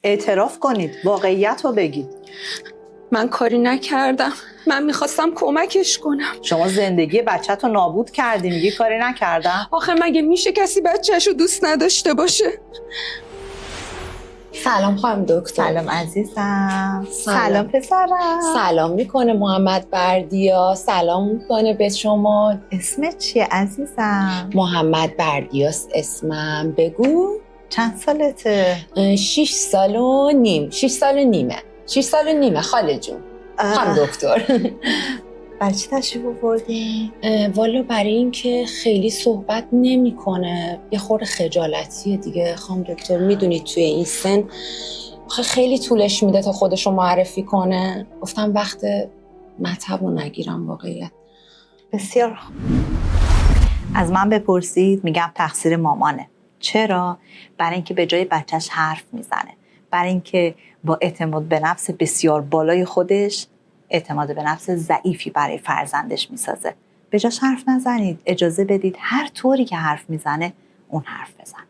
اعتراف کنید، واقعیت رو بگید. من کاری نکردم، من میخواستم کمکش کنم. شما زندگی بچه‌تو نابود کردی، میگی کاری نکردم؟ آخه مگه میشه کسی بچه‌شو دوست نداشته باشه؟ سلام خانم دکتر. سلام عزیزم. سلام پسرم. سلام میکنه محمد بردیا. سلام میکنه به شما. اسمت چیه عزیزم؟ محمد بردیاست اسمم. بگو. چند سالته؟ 6 سال و نیم. 6 سال و نیمه. 6 سال و نیمه خاله جون. خانم دکتر. برای چی تشریف آوردی؟ والا برای اینکه خیلی صحبت نمیکنه، یه خورده خجالتیه دیگه خانم دکتر. میدونید توی این سن خیلی طولش میده تا خودشو معرفی کنه. گفتم وقت مطبو نگیرم واقعیت. بسیار خوب. از من بپرسید میگم تقصیر مامانه. چرا؟ برای اینکه به جای بچهش حرف میزنه. برای اینکه با اعتماد به نفس بسیار بالای خودش اعتماد به نفس ضعیفی برای فرزندش میسازه. به جاش حرف نزنید، اجازه بدید هر طوری که حرف میزنه اون حرف بزنه.